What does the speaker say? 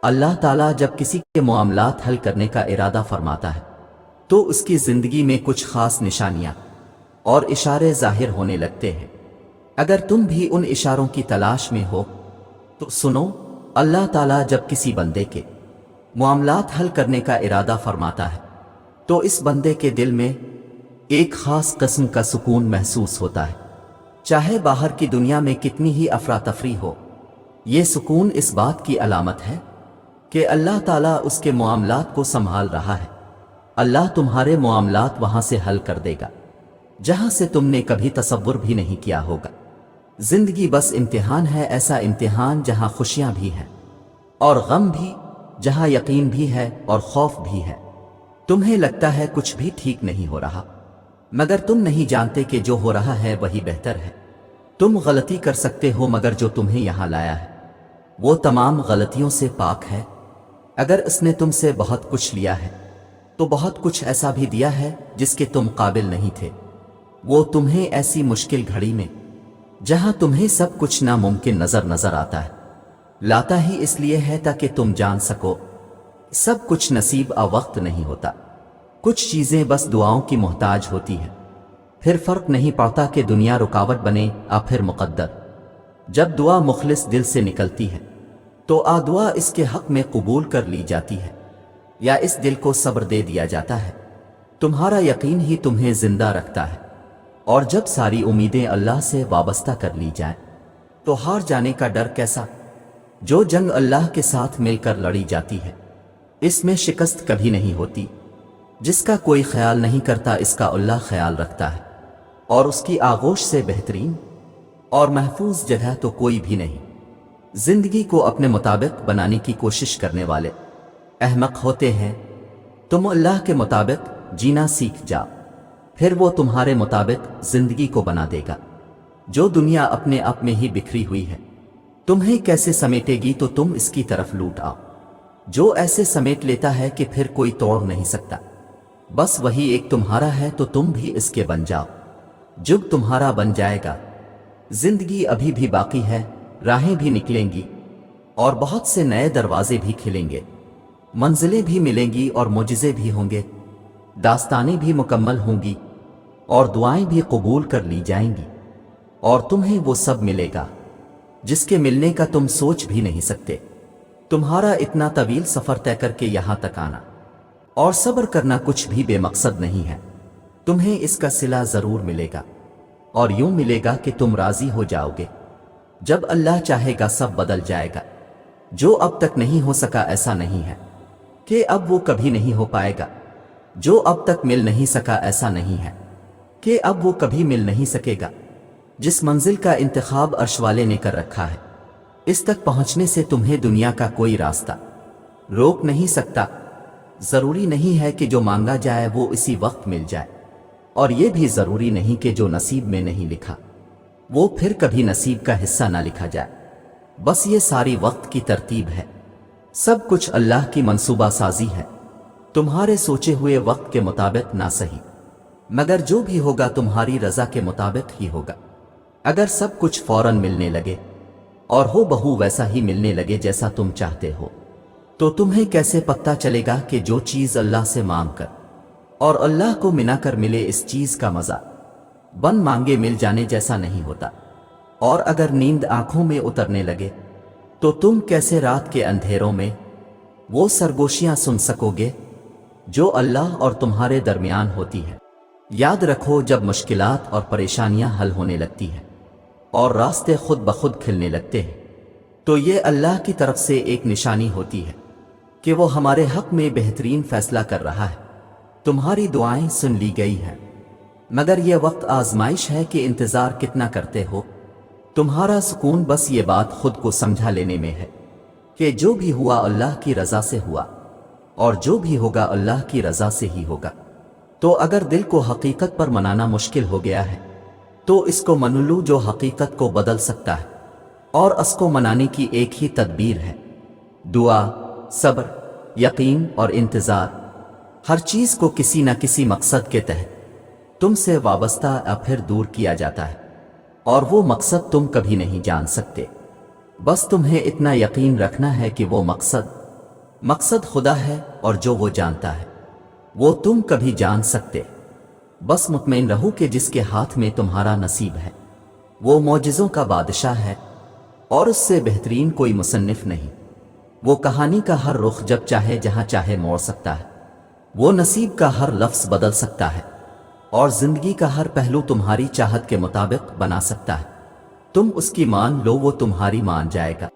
اللہ تعالیٰ جب کسی کے معاملات حل کرنے کا ارادہ فرماتا ہے تو اس کی زندگی میں کچھ خاص نشانیاں اور اشارے ظاہر ہونے لگتے ہیں۔ اگر تم بھی ان اشاروں کی تلاش میں ہو تو سنو، اللہ تعالیٰ جب کسی بندے کے معاملات حل کرنے کا ارادہ فرماتا ہے تو اس بندے کے دل میں ایک خاص قسم کا سکون محسوس ہوتا ہے، چاہے باہر کی دنیا میں کتنی ہی افراتفری ہو۔ یہ سکون اس بات کی علامت ہے کہ اللہ تعالیٰ اس کے معاملات کو سنبھال رہا ہے۔ اللہ تمہارے معاملات وہاں سے حل کر دے گا جہاں سے تم نے کبھی تصور بھی نہیں کیا ہوگا۔ زندگی بس امتحان ہے، ایسا امتحان جہاں خوشیاں بھی ہیں اور غم بھی، جہاں یقین بھی ہے اور خوف بھی ہے۔ تمہیں لگتا ہے کچھ بھی ٹھیک نہیں ہو رہا، مگر تم نہیں جانتے کہ جو ہو رہا ہے وہی بہتر ہے۔ تم غلطی کر سکتے ہو، مگر جو تمہیں یہاں لایا ہے وہ تمام غلطیوں سے پاک ہے۔ اگر اس نے تم سے بہت کچھ لیا ہے تو بہت کچھ ایسا بھی دیا ہے جس کے تم قابل نہیں تھے۔ وہ تمہیں ایسی مشکل گھڑی میں، جہاں تمہیں سب کچھ ناممکن نظر آتا ہے، لاتا ہی اس لیے ہے تاکہ تم جان سکو سب کچھ نصیب وقت نہیں ہوتا۔ کچھ چیزیں بس دعاؤں کی محتاج ہوتی ہیں، پھر فرق نہیں پڑتا کہ دنیا رکاوٹ بنے یا پھر مقدر۔ جب دعا مخلص دل سے نکلتی ہے تو دعا اس کے حق میں قبول کر لی جاتی ہے یا اس دل کو صبر دے دیا جاتا ہے۔ تمہارا یقین ہی تمہیں زندہ رکھتا ہے، اور جب ساری امیدیں اللہ سے وابستہ کر لی جائیں تو ہار جانے کا ڈر کیسا؟ جو جنگ اللہ کے ساتھ مل کر لڑی جاتی ہے اس میں شکست کبھی نہیں ہوتی۔ جس کا کوئی خیال نہیں کرتا اس کا اللہ خیال رکھتا ہے، اور اس کی آغوش سے بہترین اور محفوظ جگہ تو کوئی بھی نہیں۔ زندگی کو اپنے مطابق بنانے کی کوشش کرنے والے احمق ہوتے ہیں۔ تم اللہ کے مطابق جینا سیکھ جاؤ، پھر وہ تمہارے مطابق زندگی کو بنا دے گا۔ جو دنیا اپنے آپ میں ہی بکھری ہوئی ہے تمہیں کیسے سمیٹے گی تو تم اس کی طرف لوٹ آؤ۔ جو ایسے سمیٹ لیتا ہے کہ پھر کوئی توڑ نہیں سکتا، بس وہی ایک تمہارا ہے تو تم بھی اس کے بن جاؤ۔ جگ تمہارا بن جائے گا۔ زندگی ابھی بھی باقی ہے، راہیں بھی نکلیں گی اور بہت سے نئے دروازے بھی کھلیں گے، منزلیں بھی ملیں گی اور معجزے بھی ہوں گے، داستانیں بھی مکمل ہوں گی اور دعائیں بھی قبول کر لی جائیں گی، اور تمہیں وہ سب ملے گا جس کے ملنے کا تم سوچ بھی نہیں سکتے۔ تمہارا اتنا طویل سفر طے کر کے یہاں تک آنا اور صبر کرنا کچھ بھی بے مقصد نہیں ہے۔ تمہیں اس کا صلہ ضرور ملے گا، اور یوں ملے گا کہ تم راضی ہو جاؤ گے۔ جب اللہ چاہے گا سب بدل جائے گا۔ جو اب تک نہیں ہو سکا ایسا نہیں ہے کہ اب وہ کبھی نہیں ہو پائے گا۔ جو اب تک مل نہیں سکا ایسا نہیں ہے کہ اب وہ کبھی مل نہیں سکے گا۔ جس منزل کا انتخاب عرش والے نے کر رکھا ہے اس تک پہنچنے سے تمہیں دنیا کا کوئی راستہ روک نہیں سکتا۔ ضروری نہیں ہے کہ جو مانگا جائے وہ اسی وقت مل جائے، اور یہ بھی ضروری نہیں کہ جو نصیب میں نہیں لکھا وہ پھر کبھی نصیب کا حصہ نہ لکھا جائے۔ بس یہ ساری وقت کی ترتیب ہے، سب کچھ اللہ کی منصوبہ سازی ہے۔ تمہارے سوچے ہوئے وقت کے مطابق نہ صحیح، مگر جو بھی ہوگا تمہاری رضا کے مطابق ہی ہوگا۔ اگر سب کچھ فوراً ملنے لگے اور ہو بہو ویسا ہی ملنے لگے جیسا تم چاہتے ہو، تو تمہیں کیسے پتہ چلے گا کہ جو چیز اللہ سے مانگ کر اور اللہ کو منا کر ملے اس چیز کا مزہ بن مانگے مل جانے جیسا نہیں ہوتا؟ اور اگر نیند آنکھوں میں اترنے لگے تو تم کیسے رات کے اندھیروں میں وہ سرگوشیاں سن سکو گے جو اللہ اور تمہارے درمیان ہوتی ہے؟ یاد رکھو، جب مشکلات اور پریشانیاں حل ہونے لگتی ہیں اور راستے خود بخود کھلنے لگتے ہیں تو یہ اللہ کی طرف سے ایک نشانی ہوتی ہے کہ وہ ہمارے حق میں بہترین فیصلہ کر رہا ہے۔ تمہاری دعائیں سن لی گئی ہیں، مگر یہ وقت آزمائش ہے کہ انتظار کتنا کرتے ہو۔ تمہارا سکون بس یہ بات خود کو سمجھا لینے میں ہے کہ جو بھی ہوا اللہ کی رضا سے ہوا، اور جو بھی ہوگا اللہ کی رضا سے ہی ہوگا۔ تو اگر دل کو حقیقت پر منانا مشکل ہو گیا ہے تو اس کو من لو جو حقیقت کو بدل سکتا ہے، اور اس کو منانے کی ایک ہی تدبیر ہے: دعا، صبر، یقین اور انتظار۔ ہر چیز کو کسی نہ کسی مقصد کے تحت تم سے وابستہ یا پھر دور کیا جاتا ہے، اور وہ مقصد تم کبھی نہیں جان سکتے۔ بس تمہیں اتنا یقین رکھنا ہے کہ وہ مقصد مقصد خدا ہے اور جو وہ جانتا ہے وہ تم کبھی جان سکتے۔ بس مطمئن رہو کہ جس کے ہاتھ میں تمہارا نصیب ہے وہ معجزوں کا بادشاہ ہے اور اس سے بہترین کوئی مصنف نہیں۔ وہ کہانی کا ہر رخ جب چاہے جہاں چاہے موڑ سکتا ہے، وہ نصیب کا ہر لفظ بدل سکتا ہے اور زندگی کا ہر پہلو تمہاری چاہت کے مطابق بنا سکتا ہے۔ تم اس کی مان لو وہ تمہاری مان جائے گا۔